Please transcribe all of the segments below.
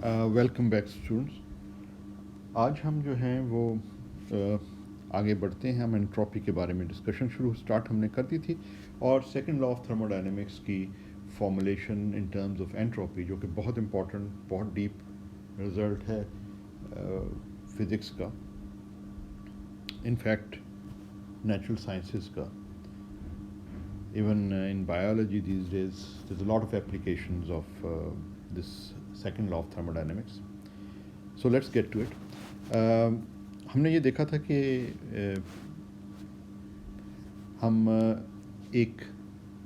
Welcome back students. آج ہم جو ہیں وہ آگے بڑھتے ہیں. ہم انٹروپی کے بارے میں ڈسکشن اسٹارٹ ہم نے کر دی تھی, اور سیکنڈ لا آف تھرمو ڈائنامکس کی formulation in terms of entropy, جو کہ بہت امپورٹنٹ, بہت ڈیپ رزلٹ ہے فزکس کا, انفیکٹ نیچرل سائنسز کا. Even in biology these days there is a lot of applications of this second law of thermodynamics. So let's get to it. ہم نے یہ دیکھا تھا کہ ہم ایک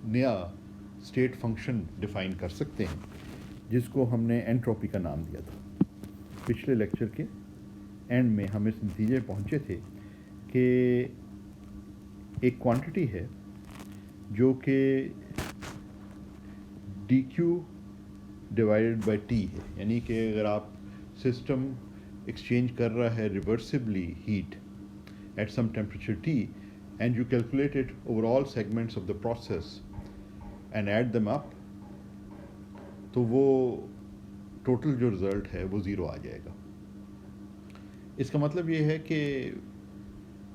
نیا اسٹیٹ فنکشن ڈیفائن کر سکتے ہیں جس کو ہم نے انٹروپی کا نام دیا تھا. پچھلے لیکچر کے اینڈ میں ہم اس نتیجے پہنچے تھے کہ ایک کوانٹٹی ہے جو کہ d Q divided by T ہے, یعنی کہ اگر آپ سسٹم ایکسچینج کر رہا ہے reversibly heat at some temperature T and you calculated over all segments of the process and add them up, تو وہ ٹوٹل جو رزلٹ ہے وہ زیرو آ جائے گا. اس کا مطلب یہ ہے کہ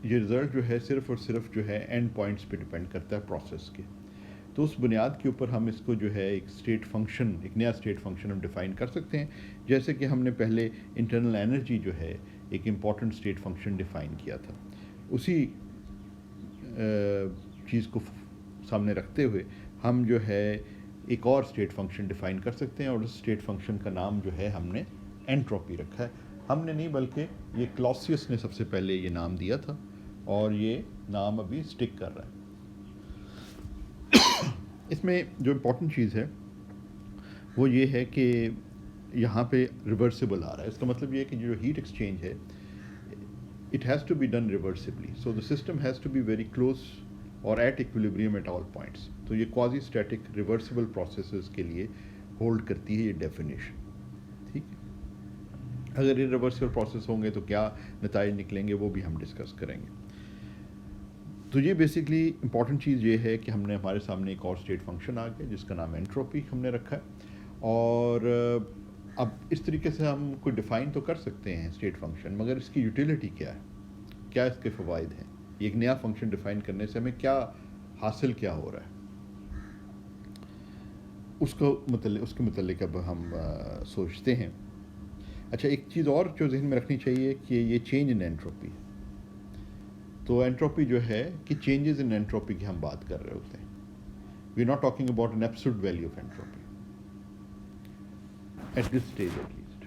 یہ رزلٹ جو ہے صرف اور صرف جو ہے اینڈ پوائنٹس پہ ڈپینڈ کرتا ہے پروسیس کے. تو اس بنیاد کے اوپر ہم اس کو جو ہے ایک اسٹیٹ فنکشن, ایک نیا اسٹیٹ فنکشن ہم ڈیفائن کر سکتے ہیں, جیسے کہ ہم نے پہلے انٹرنل انرجی جو ہے ایک امپورٹنٹ اسٹیٹ فنکشن ڈیفائن کیا تھا. اسی چیز کو سامنے رکھتے ہوئے ہم جو ہے ایک اور اسٹیٹ فنکشن ڈیفائن کر سکتے ہیں, اور اس اسٹیٹ فنکشن کا نام جو ہے ہم نے انٹروپی رکھا ہے. ہم نے نہیں بلکہ یہ کلاسیس نے سب سے پہلے یہ نام دیا تھا, اور یہ نام ابھی اسٹک کر رہا ہے. اس میں جو امپورٹنٹ چیز ہے وہ یہ ہے کہ یہاں پہ ریورسیبل آ رہا ہے. اس کا مطلب یہ ہے کہ جو ہیٹ ایکسچینج ہے it has to be done reversibly, so the system has to be very close or at equilibrium at all points. تو یہ کوازی اسٹیٹک ریورسیبل پروسیسز کے لیے ہولڈ کرتی ہے یہ ڈیفینیشن. ٹھیک ہے, اگر یہ ریورسیبل پروسیس ہوں گے تو کیا نتائج نکلیں گے وہ بھی ہم ڈسکس کریں گے. تو یہ بیسکلی امپورٹنٹ چیز یہ ہے کہ ہم نے ہمارے سامنے ایک اور اسٹیٹ فنکشن آ گیا جس کا نام انٹروپی ہم نے رکھا ہے. اور اب اس طریقے سے ہم کوئی ڈیفائن تو کر سکتے ہیں اسٹیٹ فنکشن, مگر اس کی یوٹیلیٹی کیا ہے, کیا اس کے فوائد ہیں, ایک نیا فنکشن ڈیفائن کرنے سے ہمیں کیا حاصل کیا ہو رہا ہے, اس کے متعلق اب ہم سوچتے ہیں. اچھا, ایک چیز اور جو ذہن میں رکھنی چاہیے کہ یہ چینج ان انٹروپی ہے. تو انٹروپی جو ہے کہ چینجز ان انٹروپی کی ہم بات کر رہے ہوتے ہیں. We are not talking about an absolute value of entropy at this stage at least.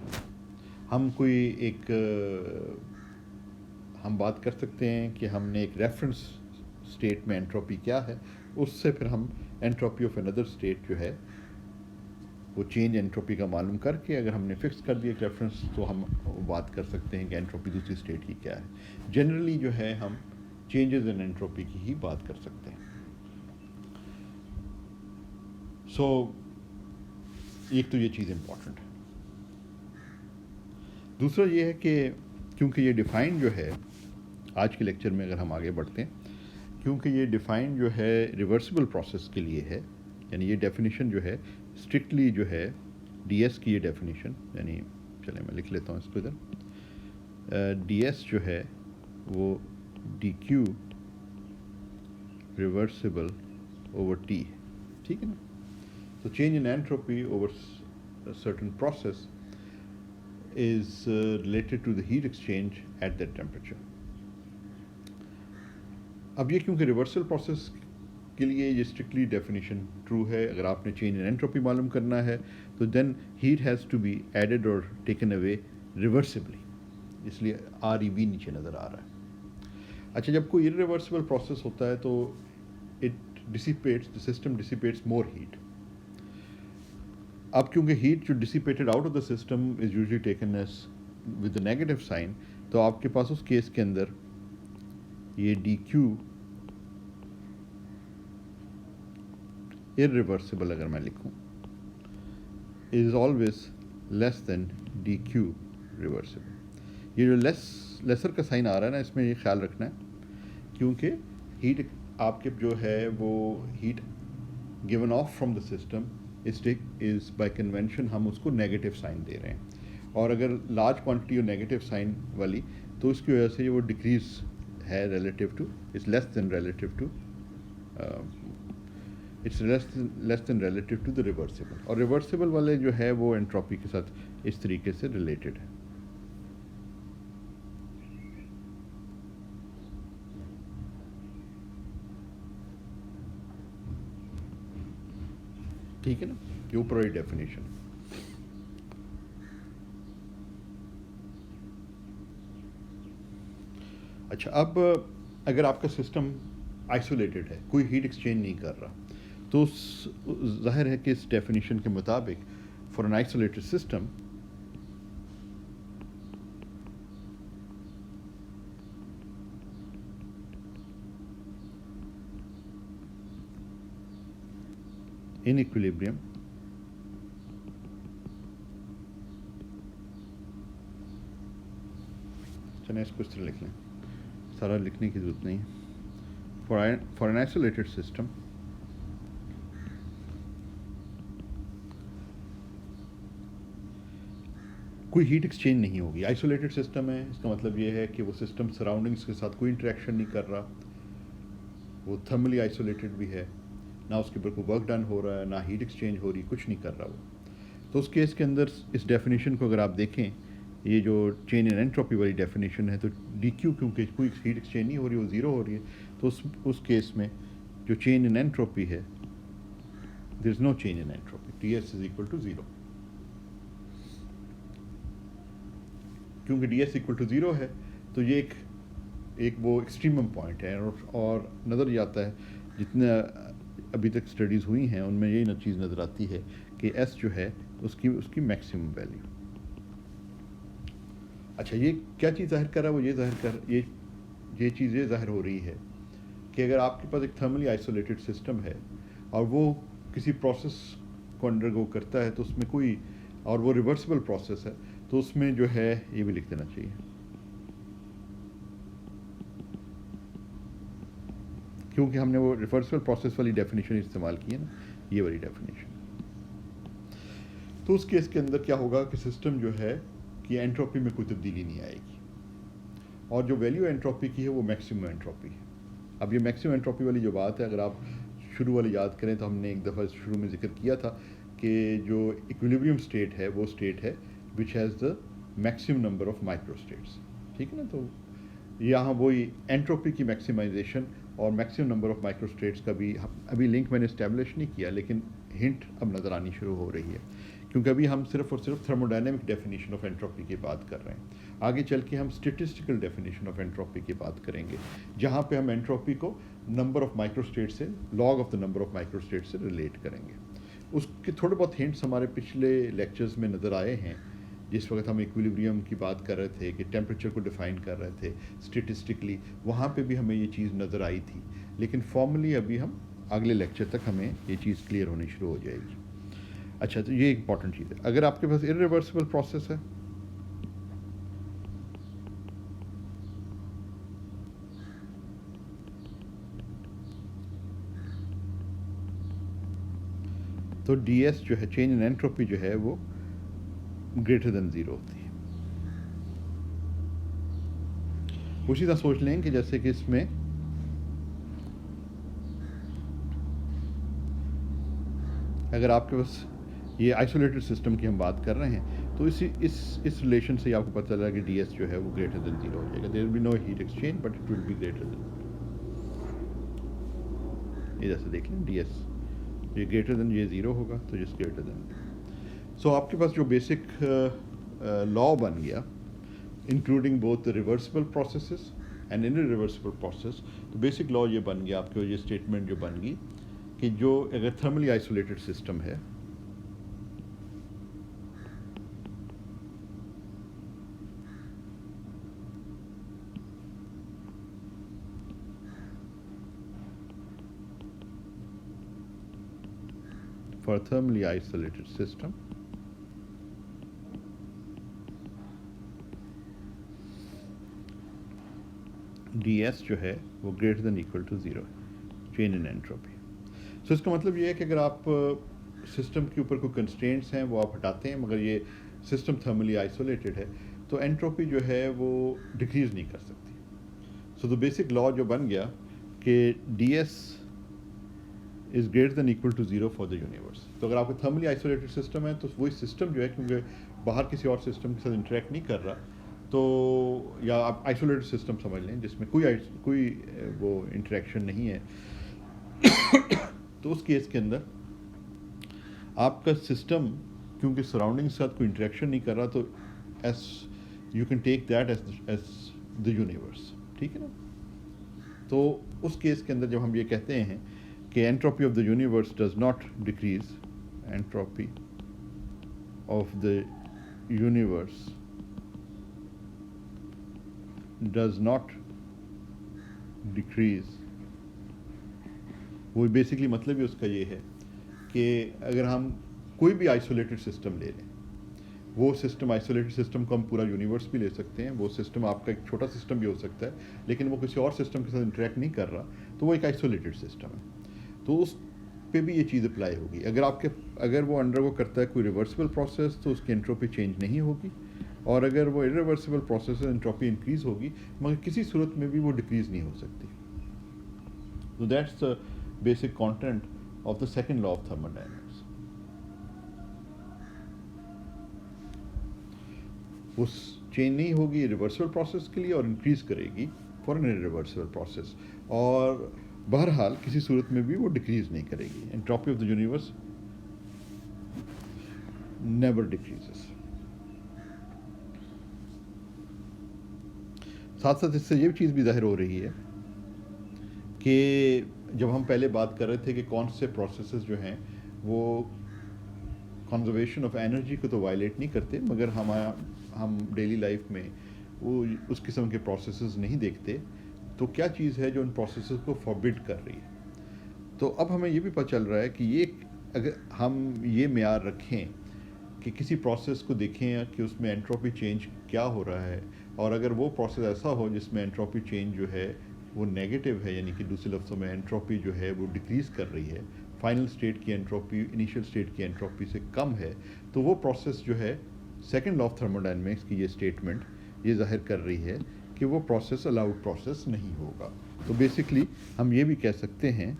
ہم کوئی ایک ہم بات کر سکتے ہیں کہ ہم نے ایک ریفرنس اسٹیٹ میں انٹروپی کیا ہے, اس سے پھر ہم انٹروپی آف اندر اسٹیٹ جو ہے وہ چینج انٹروپی کا معلوم کر کے اگر ہم نے فکس کر دیا ایک ریفرنس, تو ہم بات کر سکتے ہیں کہ انٹروپی دوسری اسٹیٹ کی کیا ہے. جنرلی جو ہے ہم چینجز ان انٹروپی کی ہی بات کر سکتے ہیں. سو ایک تو یہ چیز امپورٹنٹ ہے. دوسرا یہ ہے کہ کیونکہ یہ ڈیفائن جو ہے آج کے لیکچر میں اگر ہم آگے بڑھتے ہیں, کیونکہ یہ ڈیفائن جو ہے ریورسیبل پروسیس کے لیے ہے, یعنی یہ ڈیفینیشن جو ہے اسٹرکٹلی جو ہے ڈی ایس کی یہ ڈیفینیشن, یعنی چلیں میں لکھ لیتا ہوں اس کو ادھر, ڈی ایس جو ہے وہ D Q reversible over T ہے. ٹھیک ہے نا. تو change in entropy over certain process is related to the heat exchange at that temperature. اب یہ کیونکہ ریورسل پروسیس کے لیے یہ اسٹرکٹلی ڈیفینیشن ٹرو ہے, اگر آپ نے چینج ان انٹروپی معلوم کرنا ہے تو then heat has to be added or taken away reversibly, اس لیے آر ای وی نیچے نظر آ رہا ہے. اچھا, جب کوئی irreversible پروسیس ہوتا ہے تو it dissipates, the system dissipates more heat. اب کیونکہ ہیٹ جو dissipated out of the system is usually taken as with the negative sign, تو آپ کے پاس اس کیس کے اندر یہ ڈی کیو irreversible اگر میں لکھوں is always less than d Q reversible. یہ جو لیسر کا سائن آ رہا ہے نا, اس میں یہ خیال رکھنا ہے کیونکہ ہیٹ آپ کے جو ہے وہ heat given off from the system is by convention ہم اس کو نیگیٹو سائن دے رہے ہیں. اور اگر لارج کوانٹٹی اور نیگیٹو سائن والی تو اس کی وجہ سے وہ ڈکریز ہے relative to its less than relative to its less than relative to the reversible. اور ریورسیبل والے جو ہے وہ انٹروپی کے ساتھ اس طریقے سے ریلیٹڈ ہے. ٹھیک ہے نا, یہ اوپر والی ڈیفینیشن. اچھا, اب اگر آپ کا سسٹم آئسولیٹڈ ہے, کوئی ہیٹ ایکسچینج نہیں کر رہا, تو ظاہر ہے کہ اس ڈیفینیشن کے مطابق for an isolated system in equilibrium چلیں اس کو اس طرح لکھ لیں, سارا لکھنے کی ضرورت نہیں ہے. فار این آئسولیٹڈ سسٹم کوئی ہیٹ ایکسچینج نہیں ہوگی. آئسولیٹڈ سسٹم ہے, اس کا مطلب یہ ہے کہ وہ سسٹم سراؤنڈنگس کے ساتھ کوئی انٹریکشن نہیں کر رہا, وہ تھرملی آئسولیٹڈ بھی ہے, نہ اس کے اوپر کوئی ورک ڈن ہو رہا ہے, نہ ہیٹ ایکسچینج ہو رہی, کچھ نہیں کر رہا وہ. تو اس کیس کے اندر اس ڈیفینیشن کو اگر آپ دیکھیں, یہ جو چین ان اینٹروپی والی ڈیفینیشن ہے, تو ڈی کیو کیونکہ کوئی ہیٹ ایکسچینج نہیں ہو رہی, وہ زیرو ہو رہی ہے, تو اس کیس میں جو چین ان اینٹروپی ہے, there is no change in entropy, T S is equal to zero. کیونکہ D S equal to zero ہے تو یہ ایک وہ ایکسٹریمم پوائنٹ ہے. اور نظر جاتا ہے جتنا ابھی تک اسٹڈیز ہوئی ہیں ان میں یہی چیز نظر آتی ہے کہ ایس جو ہے اس کی میکسیمم ویلیو. اچھا, یہ کیا چیز ظاہر کر رہا ہے, وہ یہ چیز یہ ظاہر ہو رہی ہے کہ اگر آپ کے پاس ایک تھرملی آئسولیٹڈ سسٹم ہے اور وہ کسی پروسیس کو انڈرگو کرتا ہے تو اس میں کوئی, اور وہ ریورسبل پروسیس ہے, تو اس میں جو ہے یہ بھی لکھ دینا چاہیے, کیونکہ ہم نے وہ ریورسبل پروسیس والی ڈیفینیشن استعمال کی ہے نا, یہ والی ڈیفینیشن. تو اس کیس کے اندر کیا ہوگا کہ سسٹم جو ہے کہ انٹروپی میں کوئی تبدیلی نہیں آئے گی, اور جو ویلیو انٹروپی کی ہے وہ میکسیمم انٹروپی ہے. اب یہ میکسیمم انٹروپی والی جو بات ہے, اگر آپ شروع والی یاد کریں تو ہم نے ایک دفعہ شروع میں ذکر کیا تھا کہ جو ایکویلیبریم اسٹیٹ ہے وہ اسٹیٹ ہے which has the maximum number of micro states. ٹھیک ہے نا, تو یہاں وہی انٹروپی کی میکسیمائزیشن اور maximum number of micro states کا بھی ابھی لنک میں نے اسٹیبلش نہیں کیا, لیکن ہنٹ اب نظر آنی شروع ہو رہی ہے, کیونکہ ابھی ہم صرف اور صرف تھرموڈائنمک ڈیفینیشن آف انٹروپی کی بات کر رہے ہیں. آگے چل کے ہم اسٹیٹسٹیکل ڈیفینیشن آف انٹروپی کی بات کریں گے, جہاں پہ ہم انٹروپی کو نمبر آف مائکرو اسٹیٹ سے, log of the number of micro state سے ریلیٹ کریں گے. اس کے تھوڑے بہت ہنٹس ہمارے پچھلے لیکچرز میں نظر آئے ہیں, جس وقت ہم ایکویلیبریم کی بات کر رہے تھے کہ ٹیمپریچر کو ڈیفائن کر رہے تھے اسٹیٹسٹکلی, وہاں پہ بھی ہمیں یہ چیز نظر آئی تھی, لیکن فارملی ابھی ہم اگلے لیکچر تک ہمیں یہ چیز کلیئر ہونی شروع ہو جائے گی. اچھا, تو یہ امپورٹنٹ چیز ہے. اگر آپ کے پاس irreversible پروسیس ہے, تو ڈی ایس جو ہے, چینج ان اینٹروپی جو ہے, وہ گریٹر دین زیرو ہوتی ہے. اسی طرح سوچ لیں کہ جیسے کہ اس میں اگر آپ کے پاس یہ آئسولیٹڈ سسٹم کی ہم بات کر رہے ہیں, تو اس ریلیشن سے آپ کو پتہ چلا کہ ڈی ایس جو ہے وہ گریٹر دین زیرو ہو جائے گا. There will be no heat exchange but it will be greater than. یہ جیسے دیکھ لیں, ڈی ایس یہ گریٹر دین, یہ زیرو ہوگا تو جس گریٹر دین. سو آپ کے پاس جو بیسک لا بن گیا, including both reversible processes and irreversible process, تو بیسک لا یہ بن گیا آپ کے, یہ اسٹیٹمنٹ جو بن گئی کہ جو اگر تھرملی آئسولیٹڈ سسٹم ہے for a thermally isolated system, d S جو ہے وہ greater than equal to zero ہے, چینج ان اینٹروپی. سو اس کا مطلب یہ ہے کہ اگر آپ سسٹم کے اوپر کوئی کنسٹرینٹس ہیں وہ آپ ہٹاتے ہیں, مگر یہ سسٹم تھرملی آئسولیٹڈ ہے تو انٹروپی جو ہے وہ ڈکریز نہیں کر سکتی. سو دا بیسک لا جو بن گیا کہ d S is greater than equal to zero for the universe. تو اگر آپ کا تھرملی آئسولیٹڈ سسٹم ہے تو وہی سسٹم جو ہے کیونکہ باہر کسی اور سسٹم کے ساتھ انٹریکٹ نہیں کر رہا تو یا آپ آئسولیٹڈ سسٹم سمجھ لیں جس میں کوئی وہ انٹریکشن نہیں ہے تو اس کیس کے اندر آپ کا سسٹم کیونکہ سراؤنڈنگ کے ساتھ کوئی انٹریکشن نہیں کر رہا تو S you can take that as the universe. ٹھیک ہے نا. تو اس کیس کے اندر جب ہم یہ کہتے ہیں کہ entropy of the universe does not decrease, entropy of the universe does not decrease, وہ بیسکلی مطلب ہی اس کا یہ ہے کہ اگر ہم کوئی بھی آئسولیٹڈ سسٹم لے لیں, وہ سسٹم آئسولیٹڈ سسٹم کو ہم پورا یونیورس بھی لے سکتے ہیں, وہ سسٹم آپ کا ایک چھوٹا سسٹم بھی ہو سکتا ہے لیکن وہ کسی اور سسٹم کے ساتھ انٹریکٹ نہیں کر رہا تو وہ ایک آئسولیٹڈ سسٹم ہے. تو اس پہ بھی یہ چیز اپلائی ہوگی. اگر وہ انڈر وہ کرتا ہے کوئی ریورسبل پروسیس تو اس کی انٹروپی چینج نہیں ہوگی, اور اگر وہ ارریورسبل پروسیس ہے انٹروپی انکریز ہوگی مگر کسی صورت میں بھی وہ ڈکریز نہیں ہو سکتی. So that's the basic content of the second law of thermodynamics. وہ چینج نہیں ہوگی ریورسبل پروسیس کے لیے اور انکریز کرے گی فار این ریورسبل پروسیس, اور بہرحال کسی صورت میں بھی وہ ڈکریز نہیں کرے گی. انٹروپی آف دا یونیورس نیور ڈکریزز. ساتھ ساتھ اس سے یہ چیز بھی ظاہر ہو رہی ہے کہ جب ہم پہلے بات کر رہے تھے کہ کون سے پروسیسز جو ہیں وہ کنزرویشن آف انرجی کو تو وائلیٹ نہیں کرتے مگر ہم ڈیلی لائف میں وہ اس قسم کے پروسیسز نہیں دیکھتے, تو کیا چیز ہے جو ان پروسیسز کو فوربڈ کر رہی ہے. تو اب ہمیں یہ بھی پتہ چل رہا ہے کہ اگر ہم یہ معیار رکھیں کہ کسی پروسیس کو دیکھیں کہ اس میں انٹروپی چینج کیا ہو رہا ہے, اور اگر وہ پروسیس ایسا ہو جس میں انٹروپی چینج جو ہے وہ نیگیٹو ہے, یعنی کہ دوسرے لفظوں میں انٹروپی جو ہے وہ ڈکریز کر رہی ہے, فائنل سٹیٹ کی انٹروپی انیشیل سٹیٹ کی انٹروپی سے کم ہے, تو وہ پروسیس جو ہے سیکنڈ لا آف تھرموڈائنمکس کی یہ سٹیٹمنٹ یہ ظاہر کر رہی ہے کہ وہ پروسیس الاؤڈ پروسیس نہیں ہوگا. تو بیسکلی ہم یہ بھی کہہ سکتے ہیں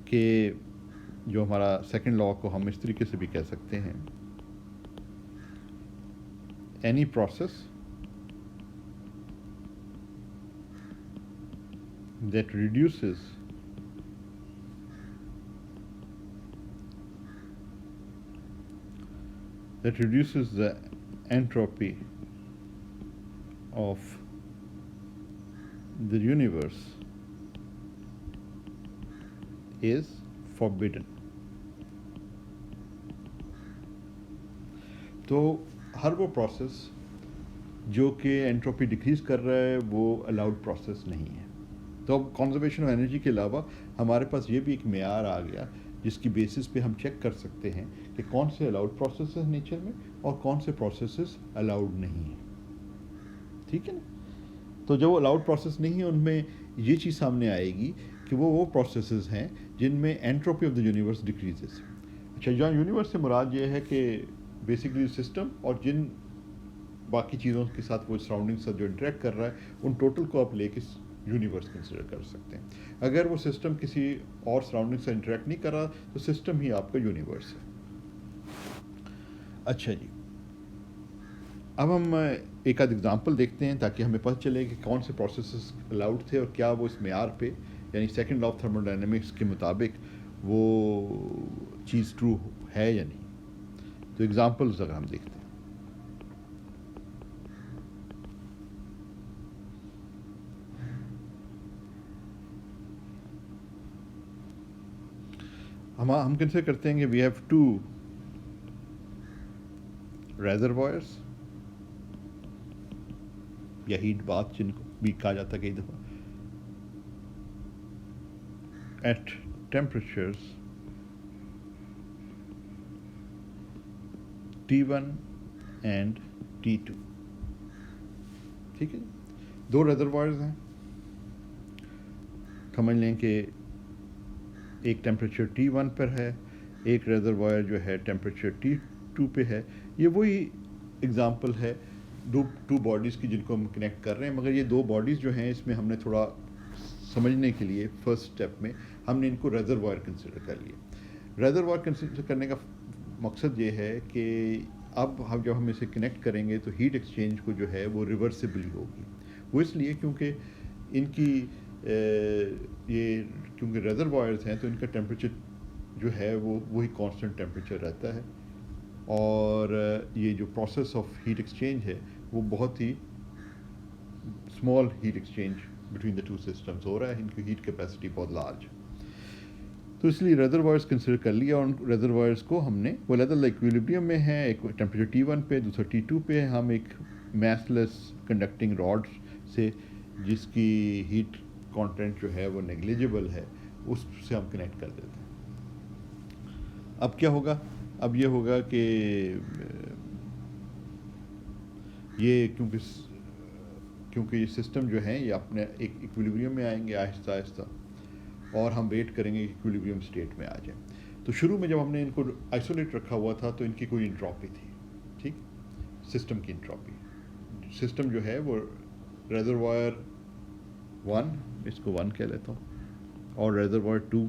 کہ جو ہمارا سیکنڈ لا کو ہم اس طریقے سے بھی کہہ سکتے ہیں, any process that reduces the entropy of the universe is forbidden. تو ہر وہ پروسیس جو کہ انٹروپی ڈکریز کر رہا ہے وہ الاؤڈ پروسیس نہیں ہے. تو اب کنزرویشن آف انرجی کے علاوہ ہمارے پاس یہ بھی ایک معیار آ گیا جس کی بیسس پہ ہم چیک کر سکتے ہیں کہ کون سے الاؤڈ پروسیسز ہیں نیچر میں اور کون سے پروسیسز الاؤڈ نہیں ہیں. ٹھیک ہے نا. تو جو الاؤڈ پروسیس نہیں ہے ان میں یہ چیز سامنے آئے گی کہ وہ پروسیسز ہیں جن میں انٹروپی آف دا یونیورس ڈکریزز. اچھا, یہاں یونیورس سے مراد یہ ہے کہ بیسکلی سسٹم اور جن باقی چیزوں کے ساتھ وہ سراؤنڈنگ سے جو انٹریکٹ کر رہا ہے ان ٹوٹل کو آپ لے کے یونیورس کنسیڈر کر سکتے ہیں. اگر وہ سسٹم کسی اور سراؤنڈنگ سے انٹریکٹ نہیں کر رہا تو سسٹم ہی آپ کا یونیورس ہے. اچھا جی, اب ہم ایک آدھ ایگزامپل دیکھتے ہیں تاکہ ہمیں پتہ چلے کہ کون سے پروسیسز الاؤڈ تھے اور کیا وہ اس معیار پہ یعنی سیکنڈ لا آف تھرموڈائنمکس کے مطابق وہ چیز ٹرو ہے یا نہیں. تو ایگزامپلز اگر ہم دیکھتے ہیں, ہم کنسیڈر کرتے ہیں کہ وی ہیو ٹو ریزروائرس یا ہیٹ باتھ جن کو بھی کہا جاتا ہے کئی دفعہ, at temperatures T1 and T2. ٹھیک ہے, دو ریزروائرز ہیں. سمجھ لیں کہ ایک ٹیمپریچر T1 پر ہے, ایک ریزروائر جو ہے ٹیمپریچر T2 T2 پہ ہے. یہ وہی اگزامپل ہے ٹو باڈیز کی جن کو ہم کنیکٹ کر رہے ہیں, مگر یہ دو باڈیز جو ہیں اس میں ہم نے تھوڑا سمجھنے کے لیے فرسٹ اسٹیپ میں ہم نے ان کو ریزروائر کنسیڈر کر لیا. ریزروائر کنسیڈر کرنے کا مقصد یہ ہے کہ اب جب ہم اسے کنیکٹ کریں گے تو ہیٹ ایکسچینج کو جو ہے وہ ریورسبلی ہوگی. وہ اس لیے کیونکہ ان کی یہ کیونکہ ریزروائرز ہیں تو ان کا ٹیمپریچر جو ہے وہ وہی کانسٹنٹ ٹیمپریچر رہتا ہے, اور یہ جو پروسیس آف ہیٹ ایکسچینج ہے وہ بہت ہی small heat exchange between the two systems ہو رہا ہے. ان کی ہیٹ کیپیسٹی بہت لارج ہے, تو اس لیے ریزروائرز کنسیڈر کر لیا. اور ان ریزروائرز کو ہم نے وہ علیحدہ ایکویلیبریم میں ہے, ایک ٹیمپریچر T1 پہ, دوسرا T2 پہ. ہم ایک میس لیس کنڈکٹنگ راڈ سے جس کی ہیٹ کانٹینٹ جو ہے وہ نیگلیجبل ہے اس سے ہم کنیکٹ کر دیتے ہیں. اب کیا ہوگا؟ اب یہ ہوگا کہ یہ کیونکہ یہ سسٹم جو ہیں یہ اپنے ایک ایکویلیبریم میں آئیں گے آہستہ آہستہ, اور ہم ویٹ کریں گے کہ ایکویلیبریم اسٹیٹ میں آ جائیں. تو شروع میں جب ہم نے ان کو آئسولیٹ رکھا ہوا تھا تو ان کی کوئی انٹروپی تھی, ٹھیک, سسٹم کی انٹروپی. سسٹم جو ہے وہ ریزروائر 1, اس کو 1 کہہ لیتا ہوں, اور ریزروائر 2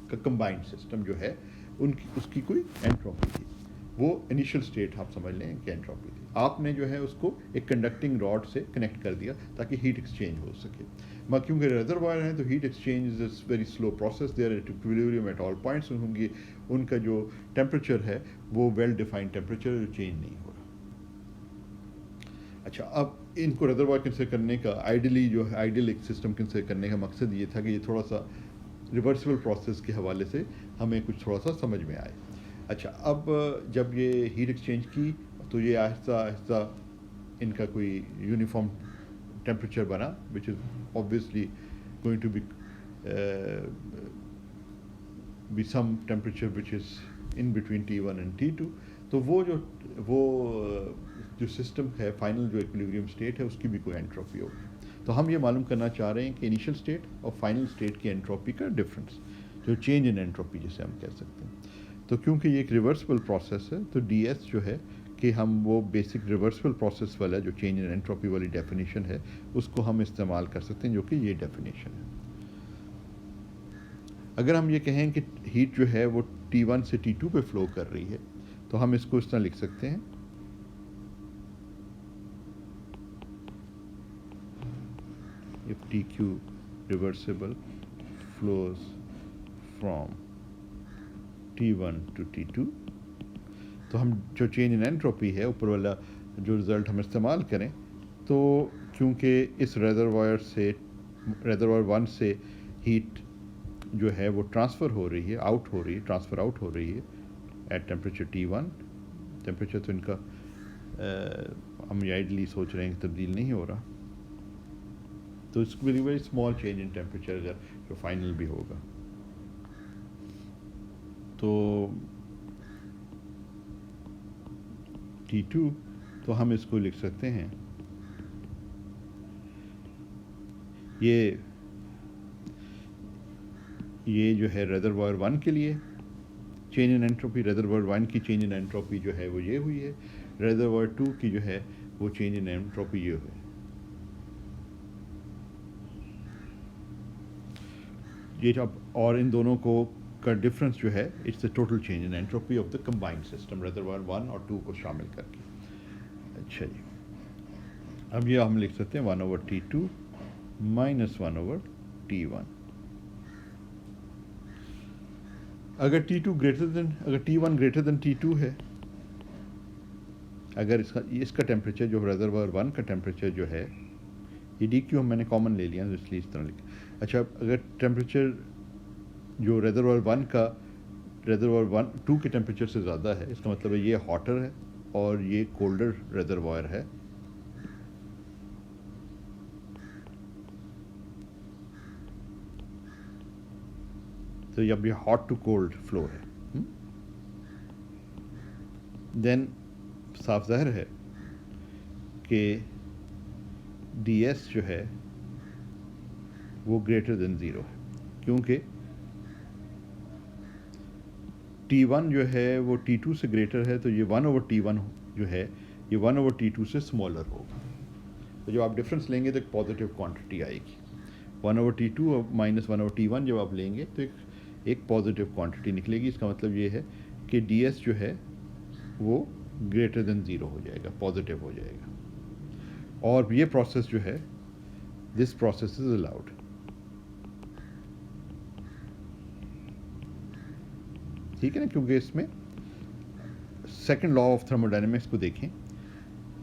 کا کمبائنڈ سسٹم جو ہے اس کی کوئی انٹروپی تھی. وہ انیشل اسٹیٹ آپ سمجھ لیں کہ انٹروپی تھی. آپ نے جو ہے اس کو ایک کنڈکٹنگ راڈ سے کنیکٹ کر دیا تاکہ ہیٹ ایکسچینج ہو سکے. کیونکہ ریزروائر ہیں تو heat exchange is very slow process, they are at equilibrium at all points. ان کا جو ٹیمپریچر ہے وہ ویل ڈیفائنڈ ٹیمپریچر چینج نہیں ہو رہا. اچھا, اب ان کو ریزروائر کنسیڈر کرنے کا آئیڈیل ایک سسٹم کنسیڈر کرنے کا مقصد یہ تھا کہ یہ تھوڑا سا ریورسبل پروسیس کے حوالے سے ہمیں کچھ تھوڑا سا سمجھ میں آئے. اچھا, اب جب یہ ہیٹ ایکسچینج کی تو یہ آہستہ آہستہ ان کا کوئی یونیفارم ٹیمپریچر بنا, وچ از obviously going to be some temperature which is in between T1 and T2. تو وہ جو سسٹم ہے فائنل جو ایکویلیبریم اسٹیٹ ہے اس کی بھی کوئی انٹروپی ہوگی. تو ہم یہ معلوم کرنا چاہ رہے ہیں کہ انیشل اسٹیٹ اور فائنل اسٹیٹ کی انٹروپی کا ڈفرینس, جو چینج ان انٹروپی جسے ہم کہہ سکتے ہیں. تو کیونکہ یہ ایک ریورسبل پروسیس ہے تو ڈی ایس جو ہے کہ ہم وہ بیسک ریورسبل پروسیس والا جو چینج ان انٹروپی والی ڈیفینیشن ہے اس کو ہم استعمال کر سکتے ہیں, جو کہ یہ ڈیفینیشن ہے. اگر ہم یہ کہیں کہ ہیٹ جو ہے وہ T1 سے T2 پہ فلو کر رہی ہے تو ہم اس کو اس طرح لکھ سکتے ہیں, if TQ reversible flows from T1 to T2, تو ہم جو چینج ان انٹروپی ہے اوپر والا جو رزلٹ ہم استعمال کریں, تو کیونکہ اس ریزروائر 1 سے ہیٹ جو ہے وہ ٹرانسفر ہو رہی ہے, ٹرانسفر آؤٹ ہو رہی ہے ایٹ ٹیمپریچر T1. ٹیمپریچر تو ان کا ہم آئیڈلی سوچ رہے ہیں کہ تبدیل نہیں ہو رہا, تو اس very very small change in temperature اگر جو فائنل بھی ہوگا. تو T2 تو ہم اس کو لکھ سکتے ہیں, یہ جو ہے ریزروائر 1 کے لیے چینج ان انٹروپی, ریزروائر 1 کی چینج ان انٹروپی جو ہے وہ یہ ہوئی ہے, ریزروائر 2 کی جو ہے وہ چینج ان انٹروپی یہ ہوئی. یہ اور ان دونوں کو کا ڈفرینس جو ہے it's the total change in entropy of the combined system, reservoir 1 اور 2 کو شامل کر کے. اچھا جی, اب یہ ہم لکھ سکتے ہیں 1/T2 - 1/T1. اگر T1 گریٹر دین T2 ہے, اگر اس کا ٹیمپریچر جو ریزروائر 1 کا ٹیمپریچر جو ہے, یہ DQ میں نے کامن لے لیا اس لیے اس طرح لکھا. اچھا, اگر ٹیمپریچر جو ریزروائر 1 کا ریزروائر 2 کے ٹیمپریچر سے زیادہ ہے, اس کا مطلب ہے یہ ہاٹر ہے اور یہ کولڈر ریزروائر ہے. تو اب یہ ہاٹ ٹو کولڈ فلو ہے, دین صاف ظاہر ہے کہ ڈی ایس جو ہے وہ گریٹر دین 0 ہے, کیونکہ T1 جو ہے وہ T2 سے گریٹر ہے تو یہ 1/T1 جو ہے یہ 1/T2 سے اسمالر ہوگا. تو جب آپ ڈفرینس لیں گے تو ایک پازیٹیو کوانٹٹی آئے گی. 1/T2 اور -1/T1 جب آپ لیں گے تو ایک پازیٹیو کوانٹٹی نکلے گی. اس کا مطلب یہ ہے کہ ڈی ایس جو ہے وہ گریٹر دین 0 ہو جائے گا, پازیٹیو ہو جائے گا. اور یہ پروسیس جو ہے دس پروسیس از الاؤڈ. ٹھیک ہے نا, کیونکہ اس میں سیکنڈ لا آف تھرموڈائنمکس کو دیکھیں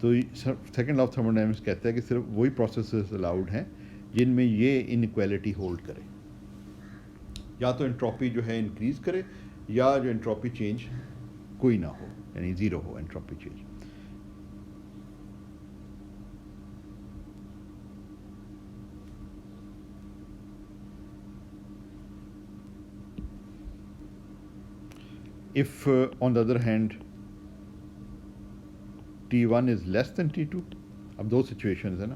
تو سیکنڈ لا آف تھرموڈائنمکس کہتا ہے کہ صرف وہی پروسیسز الاؤڈ ہیں جن میں یہ انیکویلٹی ہولڈ کرے, یا تو انٹروپی جو ہے انکریز کرے یا جو انٹروپی چینج کوئی نہ ہو, یعنی 0 ہو انٹروپی change. If on the other hand T1 is less than T2, اب دو سچویشنز ہیں نا.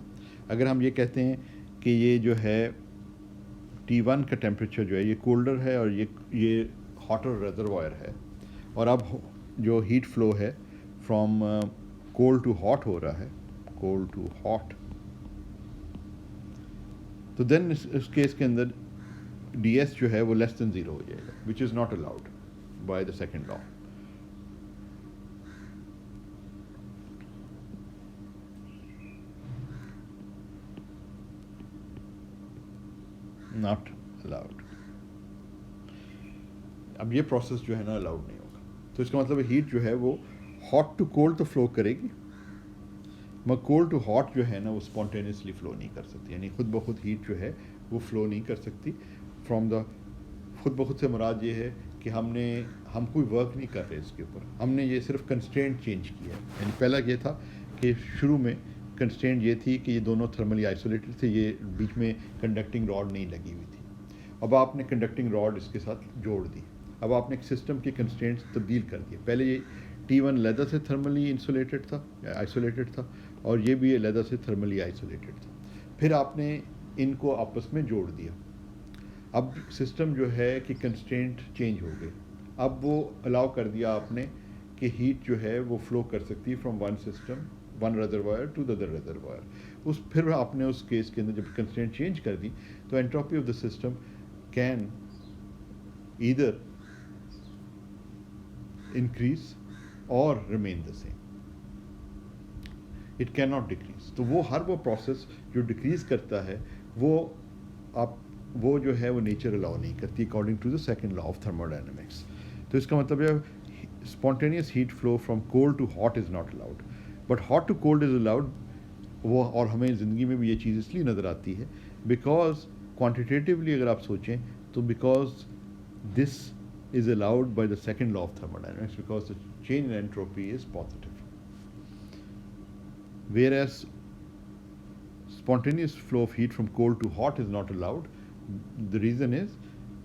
اگر ہم یہ کہتے ہیں کہ یہ جو ہے T1 کا ٹیمپریچر جو ہے یہ کولڈر ہے اور یہ ہاٹر ریزروائر ہے, اور اب جو ہیٹ فلو ہے فرام کولڈ ٹو ہاٹ ہو رہا ہے, کولڈ ٹو ہاٹ, تو دین اس کیس کے اندر ڈی ایس جو ہے وہ لیس دین 0 ہو جائے گا, which is not allowed by the second law. Not allowed. اب یہ پروسیس جو ہے نا الاؤڈ نہیں ہوگا. تو اس کا مطلب ہیٹ جو ہے وہ ہاٹ ٹو کولڈ تو فلو کرے گی, مگر کولڈ ٹو ہاٹ جو ہے نا وہ اسپونٹینیسلی فلو نہیں کر سکتی, یعنی خود بخود ہیٹ جو ہے وہ فلو نہیں کر سکتی فرام دا. خود بخود سے مراد یہ ہے کہ ہم کوئی ورک نہیں کر رہے اس کے اوپر, ہم نے یہ صرف کنسٹرینٹ چینج کیا ہے. یعنی پہلا یہ تھا کہ شروع میں کنسٹرینٹ یہ تھی کہ یہ دونوں تھرملی آئسولیٹڈ تھے, یہ بیچ میں کنڈکٹنگ راڈ نہیں لگی ہوئی تھی. اب آپ نے کنڈکٹنگ راڈ اس کے ساتھ جوڑ دی, اب آپ نے ایک سسٹم کی کنسٹرینٹس تبدیل کر دی. پہلے یہ T1 علیحدہ سے تھرملی انسولیٹڈ تھا, آئسولیٹڈ تھا, اور یہ بھی علیحدہ سے تھرملی آئسولیٹڈ تھا. پھر آپ نے ان کو آپس میں جوڑ دیا. اب سسٹم جو ہے کہ کنسٹرینٹ چینج ہو گئے, اب وہ الاؤ کر دیا آپ نے کہ ہیٹ جو ہے وہ فلو کر سکتی ہے from one system, one reservoir to the other reservoir. پھر آپ نے اس کیس کے اندر جب کنسٹرینٹ چینج کر دی تو entropy of the system can either increase or remain the same, it can not decrease. تو وہ پروسیس جو ڈیکریز کرتا ہے وہ جو ہے وہ نیچر الاؤ نہیں کرتی according to the second law of thermodynamics. تو اس کا مطلب ہے spontaneous heat flow from cold to hot is not allowed, but hot to cold is allowed. وہ اور ہمیں زندگی میں بھی یہ چیز اس لیے نظر آتی ہے بیکاز کوانٹیٹیولی اگر آپ سوچیں تو because this is allowed by the second law of thermodynamics, because the change in entropy is positive, whereas spontaneous flow of heat from cold to hot is not allowed. The reason is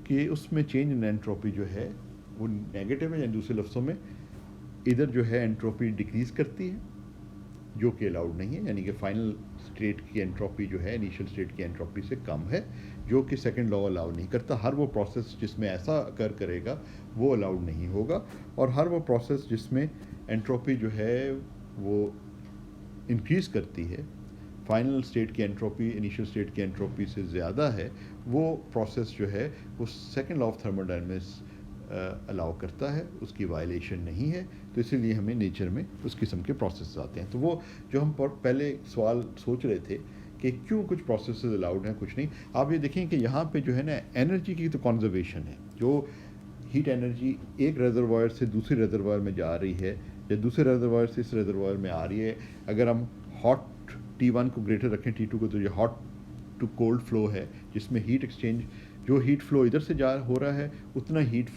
کہ اس میں change in entropy جو ہے وہ negative ہے, یا دوسرے لفظوں میں ادھر جو ہے انٹروپی ڈیکریز کرتی ہے جو کہ الاؤڈ نہیں ہے, یعنی کہ فائنل اسٹیٹ کی انٹروپی جو ہے انیشیل اسٹیٹ کی انٹروپی سے کم ہے, جو کہ سیکنڈ لا الاؤ نہیں کرتا. ہر وہ پروسیس جس میں ایسا اکر کرے گا وہ الاؤڈ نہیں ہوگا, اور ہر وہ پروسیس جس میں انٹروپی جو ہے وہ انکریز کرتی ہے, فائنل اسٹیٹ کی انٹروپی انیشیل اسٹیٹ کی انٹروپی سے زیادہ ہے, وہ پروسیس جو ہے وہ سیکنڈ لا آف تھرموڈائنمکس الاؤ کرتا ہے, اس کی وائلیشن نہیں ہے. تو اسی لیے ہمیں نیچر میں اس قسم کے پروسیسز آتے ہیں. تو وہ جو ہم پہلے سوال سوچ رہے تھے کہ کیوں کچھ پروسیسز الاؤڈ ہیں کچھ نہیں, آپ یہ دیکھیں کہ یہاں پہ جو ہے نا انرجی کی تو کنزرویشن ہے. جو ہیٹ انرجی ایک ریزروائر سے دوسری ریزروائر میں جا رہی ہے یا دوسرے ریزروائر سے اس ریزروائر میں آ رہی ہے, اگر ہم ہاٹ T1 کو گریٹر رکھیں T2 کو, تو یہ ہاٹ ٹو کولڈ فلو ہے جس میں ہیٹ ایکسچینج, جو ہیٹ فلو ادھر سے ہو رہا ہے اتنا ہیٹ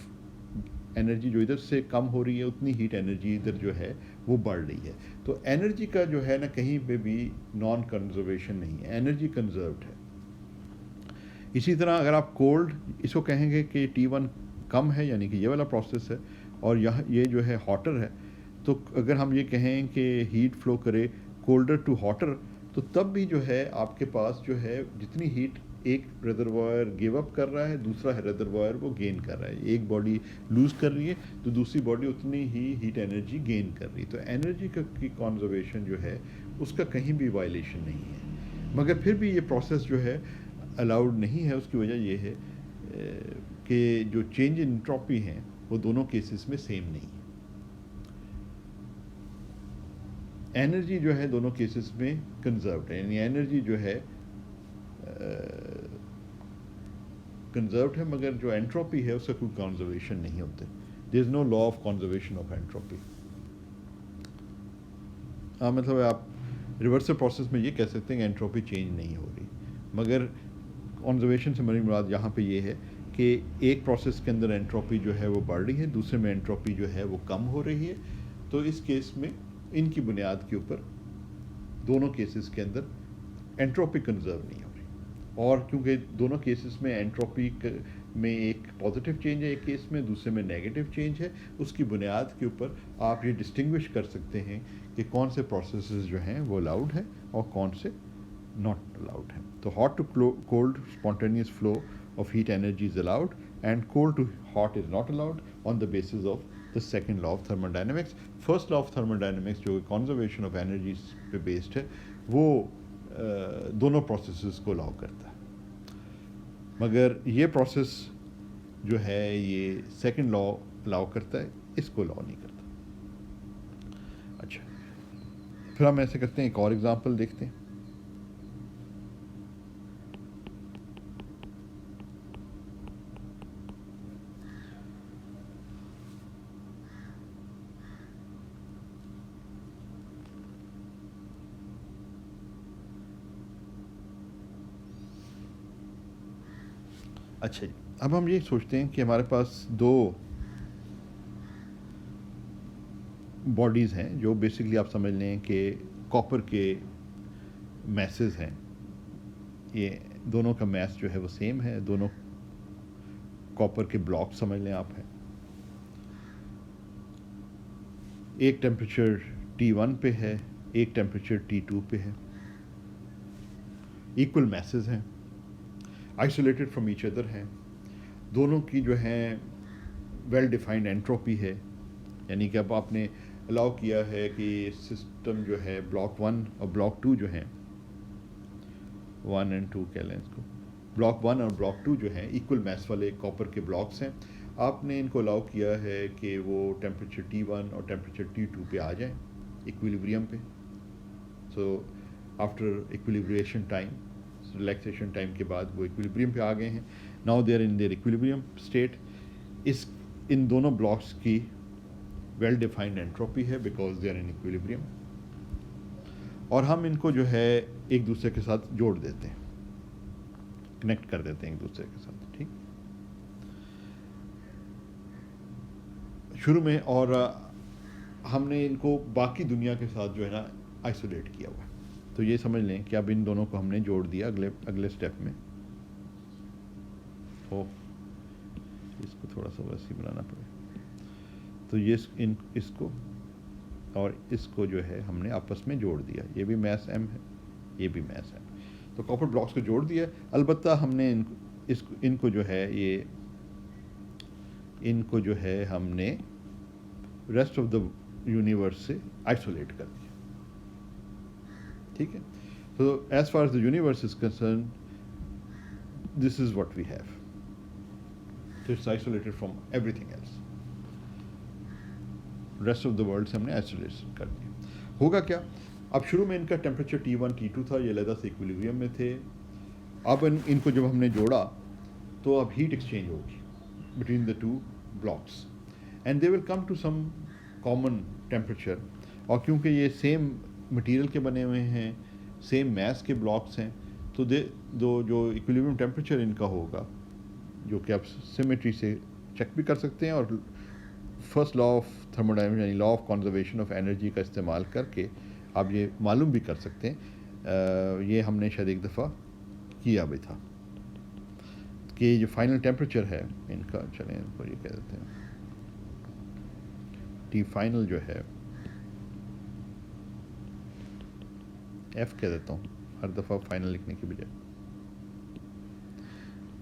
انرجی جو ادھر سے کم ہو رہی ہے اتنی ہیٹ انرجی ادھر جو ہے وہ بڑھ رہی ہے. تو انرجی کا جو ہے نا کہیں پہ بھی نان کنزرویشن نہیں ہے, انرجی کنزروڈ ہے. اسی طرح اگر آپ کولڈ اس کو کہیں گے کہ T1 کم ہے, یعنی کہ یہ والا پروسیس ہے, اور یہ جو ہے ہاٹر ہے, تو اگر ہم یہ کہیں کہ ہیٹ فلو کرے کولڈر ٹو ہاٹر, تو تب بھی جو ہے آپ کے پاس جو ہے جتنی ہیٹ ایک ریزروائر گیو اپ کر رہا ہے, دوسرا ریزروائر وہ گین کر رہا ہے. ایک باڈی لوز کر رہی ہے تو دوسری باڈی اتنی ہی ہیٹ انرجی گین کر رہی ہے. تو انرجی کی کنزرویشن جو ہے اس کا کہیں بھی وائلیشن نہیں ہے, مگر پھر بھی یہ پروسیس جو ہے الاؤڈ نہیں ہے. اس کی وجہ یہ ہے کہ جو چینج ان انٹروپی ہیں وہ دونوں کیسز میں سیم نہیں ہے. انرجی جو ہے دونوں کیسز میں کنزروڈ ہے, یعنی انرجی جو ہے کنزروڈ ہے, مگر جو انٹروپی ہے اس کا کوئی کنزرویشن نہیں ہوتے. دیر is know law of conservation of انٹروپی. مطلب آپ ریورسل پروسیس میں یہ کہہ سکتے ہیں کہ انٹروپی چینج نہیں ہو رہی, مگر کنزرویشن سے میری مراد یہاں پہ یہ ہے کہ ایک پروسیس کے اندر انٹروپی جو ہے وہ بڑھ رہی ہے, دوسرے میں انٹروپی جو ہے وہ کم ہو رہی ہے. تو اس کیس میں ان کی بنیاد کے اوپر دونوں کیسز کے اندر انٹروپی کنزرو نہیں ہو رہی. اور کیونکہ دونوں کیسز میں انٹروپی میں ایک پازیٹیو چینج ہے ایک کیس میں, دوسرے میں نیگیٹو چینج ہے, اس کی بنیاد کے اوپر آپ یہ ڈسٹنگوش کر سکتے ہیں کہ کون سے پروسیسز جو ہیں وہ الاؤڈ ہیں اور کون سے ناٹ الاؤڈ ہیں. تو hot to cold spontaneous flow of heat energy is allowed and cold to hot is not allowed on the basis of the second law of thermodynamics. First law of thermodynamics جو conservation of energies پہ based ہے وہ دونوں processes کو الاؤ کرتا ہے, مگر یہ پروسیس جو ہے یہ سیکنڈ لا الاؤ کرتا ہے, اس کو الاؤ نہیں کرتا. اچھا, پھر ہم ایسے کرتے ہیں ایک اور ایگزامپل دیکھتے ہیں. اچھا جی, اب ہم یہ سوچتے ہیں کہ ہمارے پاس دو باڈیز ہیں جو بیسکلی آپ سمجھ لیں کہ کاپر کے میسز ہیں. یہ دونوں کا میس جو ہے وہ سیم ہے, دونوں کاپر کے بلاک سمجھ لیں آپ ہیں. ایک ٹیمپریچر T1 پہ ہے, ایک ٹیمپریچر T2 پہ ہے. ایکول میسز ہیں, آئسولیٹڈ فرام ایچ ادر ہیں. دونوں کی جو ہیں ویل ڈیفائنڈ انٹروپی ہے, یعنی کہ اب آپ نے الاؤ کیا ہے کہ سسٹم جو ہے بلاک 1 اور بلاک 2 جو ہیں 1 اینڈ 2 کہہ لیں اس کو, بلاک 1 اور بلاک 2 جو ہیں ایکول میس والے کاپر کے بلاکس ہیں. آپ نے ان کو الاؤ کیا ہے کہ وہ ٹیمپریچر T1 اور ٹیمپریچر T2 پہ آ جائیں ایکویلیبریم پہ. So after equilibration time, relaxation time کے بعد وہ ایکویلیبریم پہ آ گئے ہیں. Now they are in their equilibrium state. ان دونوں بلاکس کی ویل ڈیفائنڈ انٹروپی ہے because they are in equilibrium, اور ہم ان کو جو ہے ایک دوسرے کے ساتھ جوڑ دیتے ہیں, کنیکٹ کر دیتے ہیں ایک دوسرے کے ساتھ. ٹھیک, شروع میں, اور ہم نے ان کو باقی دنیا کے ساتھ جو ہے نا آئسولیٹ کیا ہوا ہے. تو یہ سمجھ لیں کہ اب ان دونوں کو ہم نے جوڑ دیا اگلے اسٹیپ میں. اس کو تھوڑا سا ویسے ہی بنانا پڑے. تو یہ اس کو اور اس کو جو ہے ہم نے آپس میں جوڑ دیا. یہ بھی میس ایم ہے, یہ بھی میس ایم. تو کاپر بلاکس کو جوڑ دیا. البتہ ہم نے ان کو جو ہے ان کو جو ہے ہم نے ریسٹ آف دا یونیورس سے آئسولیٹ کر دیا. ٹھیک ہے, تو as far as the universe is concern this is what we have. It's isolated from everything else. Rest of the world سے ہم نے آئسولیشن کر دیا. ہوگا کیا, اب شروع میں ان کا ٹیمپریچر T1 T2 تھا, یہ علیحدہ سے ایکویلیبریم میں تھے. اب ان کو جب ہم نے جوڑا تو اب ہیٹ ایکسچینج ہوگی between the two blocks and they will come to some common temperature. اور کیونکہ یہ سیم مٹیریل کے بنے ہوئے ہیں, سیم میس کے بلاکس ہیں, تو جو ایکویلیبریم ٹیمپریچر ان کا ہوگا, جو کہ آپ سیمیٹری سے چیک بھی کر سکتے ہیں, اور فرسٹ لا آف تھرموڈائنمکس یعنی law of conservation of energy کا استعمال کر کے آپ یہ معلوم بھی کر سکتے ہیں. یہ ہم نے شاید ایک دفعہ کیا بھی تھا کہ جو فائنل ٹیمپریچر ہے ان کا, چلیں ان کو یہ کہہ دیتے ہیں ٹی فائنل جو ہے, ایف کہہ دیتا ہوں ہر دفعہ فائنل لکھنے کی بجائے.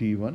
T1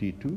T2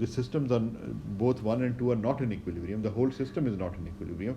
the systems are both 1 and 2 are not in equilibrium, the whole system is not in equilibrium.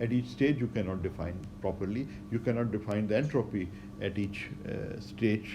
at each stage you cannot define properly, you cannot define the entropy at each stage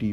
T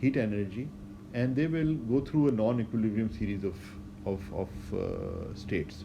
heat energy, and they will go through a non-equilibrium series of states.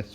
S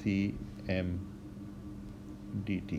Cm dt।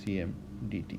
Cm dt।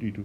T2।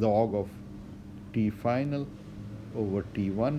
log of T final over T1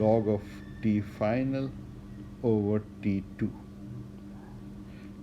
log of T final over T2,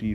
T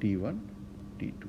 T1 T2।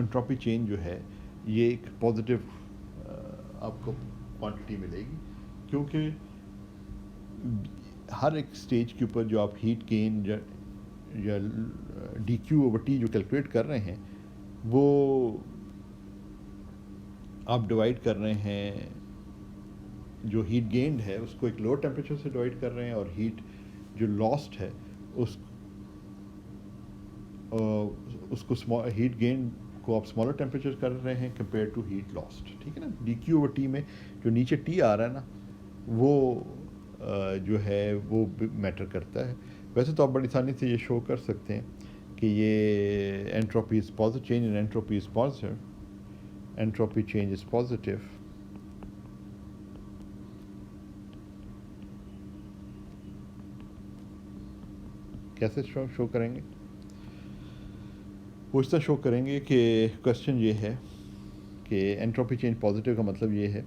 Entropy change جو ہے یہ ایک positive آپ کو quantity ملے گی، کیونکہ ہر ایک سٹیج کے اوپر جو آپ ہیٹ گین یا ڈی کیو اوور ٹی جو کیلکولیٹ کر رہے ہیں وہ آپ ڈیوائڈ کر رہے ہیں، جو ہیٹ گینڈ ہے اس کو ایک لوور ٹیمپریچر سے ڈیوائڈ کر رہے ہیں، اور ہیٹ جو لاسٹ ہے اس کو ہیٹ گین کو آپ اسمالر ٹیمپریچر کر رہے ہیں کمپیئر ٹو ہیٹ لاسٹ، ٹھیک ہے نا. ڈی کیو اوور ٹی میں جو نیچے ٹی آ رہا ہے نا وہ جو ہے وہ میٹر کرتا ہے. ویسے تو آپ بڑی آسانی سے یہ شو کر سکتے ہیں کہ یہ entropy is positive, change in entropy is positive, entropy change is positive. کیسے شو کریں گے؟ وہ اس طرح شو کریں گے کہ کوشچن یہ ہے کہ انٹروپی چینج پازیٹیو کا مطلب یہ ہے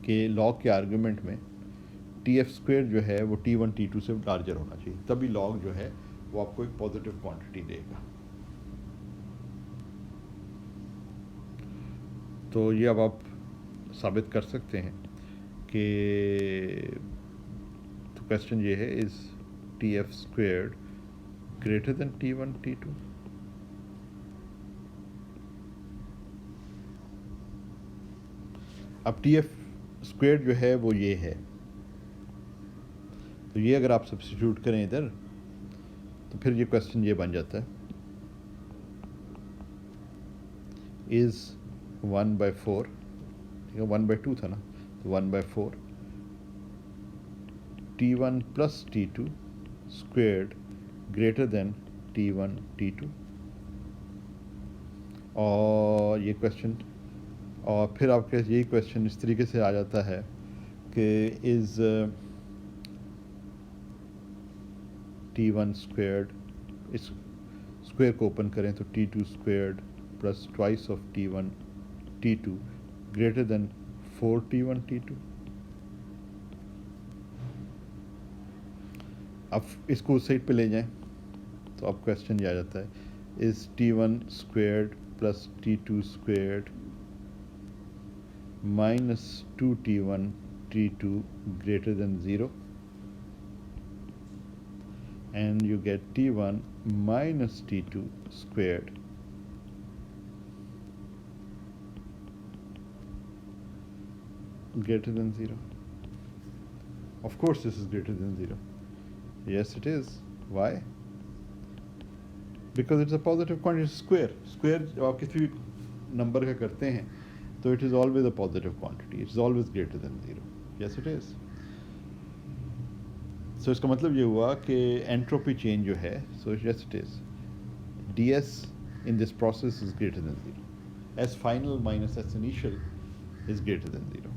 کہ لاگ کے آرگومنٹ میں ٹی ایف اسکوئر جو ہے وہ ٹی ون ٹی ٹو سے لارجر ہونا چاہیے، تبھی لاگ جو ہے وہ آپ کو ایک پازیٹیو کوانٹٹی دے گا. تو یہ اب آپ ثابت کر سکتے ہیں کہ تو کوشچن یہ ہے is T F squared greater than T one T two. اب ٹی ایف اسکوئرڈ جو ہے وہ یہ ہے، تو یہ اگر آپ سبسٹیٹیوٹ کریں ادھر تو پھر یہ کوشچن یہ بن جاتا ہے از 1/4، ٹھیک ہے 1/2 تھا نا، تو 1/4 T1 plus T2 squared greater دین T1 T2. اور یہ کوشچن، اور پھر آپ کے یہی کوشچن اس طریقے سے آ جاتا ہے کہ از T1 اسکوئرڈ، اس اسکوئر کو اوپن کریں تو T2 squared plus twice of T1 T2 greater than 4 T1 T2. اب اس کو سائڈ پہ لے جائیں تو اب کوشچن یہ آ جاتا ہے از T1 squared plus T2 squared minus 2T1 T2 greater than 0, and you get T1 minus T2 squared greater than 0. Of course this is greater than 0. Yes it is. Why? Because it's a positive quantity. Square جب آپ کسی بھی number کا کرتے ہیں تو it is always a positive quantity. It is always greater than 0. Yes it is. So اس کا مطلب یہ ہوا کہ انٹروپی چینج جو ہے so yes it is. ds in this process is greater than 0. S final minus S initial is greater than 0.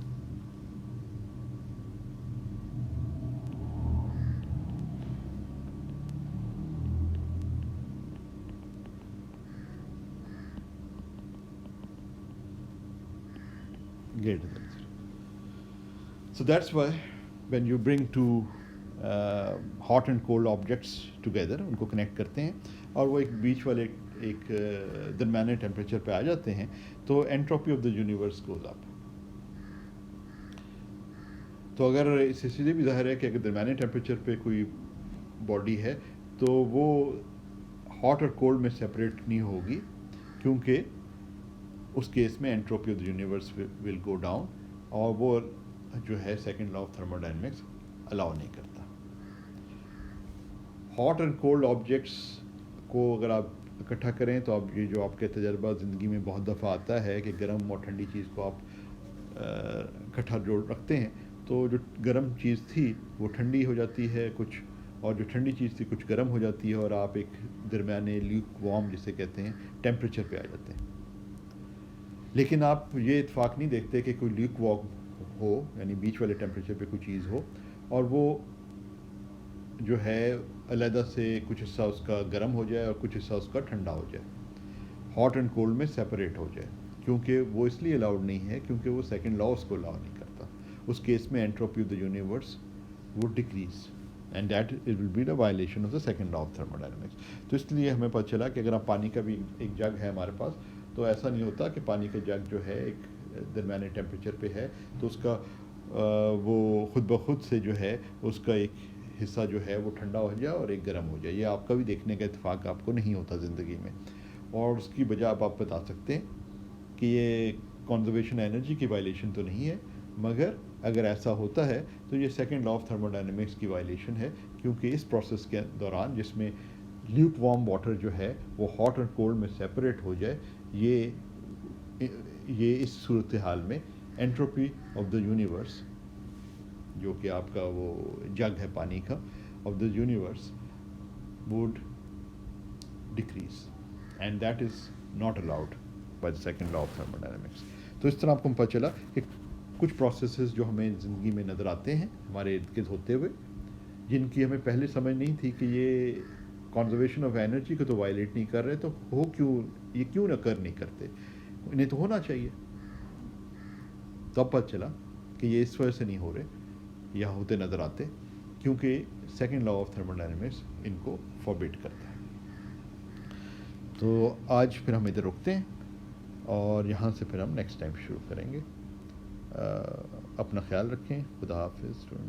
Greater than 0. So that's why when you bring two hot and cold objects together, ان کو connect کرتے ہیں اور وہ ایک بیچ والے ایک درمیانے temperature پہ آ جاتے ہیں تو entropy of the universe goes up. تو اگر اس سے سیدھے بھی ظاہر ہے کہ اگر درمیانے ٹیمپریچر پہ کوئی باڈی ہے تو وہ ہاٹ اور کولڈ میں سپریٹ نہیں ہوگی، کیونکہ اس کیس میں entropy of the universe will go down, اور وہ جو ہے سیکنڈ لا آف تھرموڈائنمکس الاؤ نہیں کرتا. ہاٹ اینڈ کولڈ آبجیکٹس کو اگر آپ اکٹھا کریں تو اب یہ جو آپ کے تجربہ زندگی میں بہت دفعہ آتا ہے کہ گرم اور ٹھنڈی چیز کو آپ اکٹھا جوڑ رکھتے ہیں تو جو گرم چیز تھی وہ ٹھنڈی ہو جاتی ہے کچھ، اور جو ٹھنڈی چیز تھی کچھ گرم ہو جاتی ہے، اور آپ ایک درمیانے لیک وارم جسے کہتے ہیں ٹیمپریچر پہ آ جاتے ہیں. لیکن آپ یہ اتفاق نہیں دیکھتے کہ کوئی لیک وارم ہو، یعنی بیچ والے ٹیمپریچر پہ کوئی چیز ہو اور وہ جو ہے علیحدہ سے کچھ حصہ اس کا گرم ہو جائے اور کچھ حصہ اس کا ٹھنڈا ہو جائے، ہاٹ اینڈ کولڈ میں سپریٹ ہو جائے، کیونکہ وہ اس لیے الاؤڈ نہیں ہے کیونکہ وہ سیکنڈ لا اس کو الاؤ نہیں کرتا. اس کیس میں انٹروپی آف دا یونیورس وہ decreases and that it will be the violation of the second law of thermodynamics. تو اس لیے ہمیں پتہ چلا کہ اگر آپ پانی کا بھی ایک جگ ہے ہمارے پاس، تو ایسا نہیں ہوتا کہ پانی کا جگ جو ہے ایک درمیانے ٹیمپریچر پہ ہے تو اس کا وہ خود بخود سے جو ہے اس کا ایک حصہ جو ہے وہ ٹھنڈا ہو جائے اور ایک گرم ہو جائے. یہ آپ کا بھی دیکھنے کا اتفاق آپ کو نہیں ہوتا زندگی میں. اور اس کی وجہ آپ بتا سکتے ہیں کہ یہ کنزرویشن انرجی کی وائلیشن تو نہیں ہے، مگر اگر ایسا ہوتا ہے تو یہ سیکنڈ لا آف تھرموڈائنمکس کی وائلیشن ہے، کیونکہ اس پروسیس کے دوران جس میں لیوک وارم واٹر جو ہے وہ ہاٹ اور کولڈ میں سیپریٹ ہو جائے، یہ اس صورتحال میں انٹروپی آف دا یونیورس، جو کہ آپ کا وہ جگ ہے پانی کا، of the universe would decrease and that is not allowed by the second law of thermodynamics. تو اس طرح آپ کو پتہ چلا کہ کچھ پروسیسز جو ہمیں زندگی میں نظر آتے ہیں ہمارے ارد گرد ہوتے ہوئے، جن کی ہمیں پہلے سمجھ نہیں تھی کہ یہ کنزرویشن آف انرجی کو تو وائلیٹ نہیں کر رہے، تو یہ کیوں نہیں کرتے، انہیں تو ہونا چاہیے. تب پتہ چلا کہ یہ اس وجہ سے نہیں ہو رہے یا ہوتے نظر آتے کیونکہ سیکنڈ لا آف تھرموڈائنمکس ان کو فوربٹ کرتا ہے. تو آج پھر ہم ادھر رکتے ہیں اور یہاں سے پھر ہم نیکسٹ ٹائم شروع کریں گے. اپنا خیال رکھیں. خدا حافظ.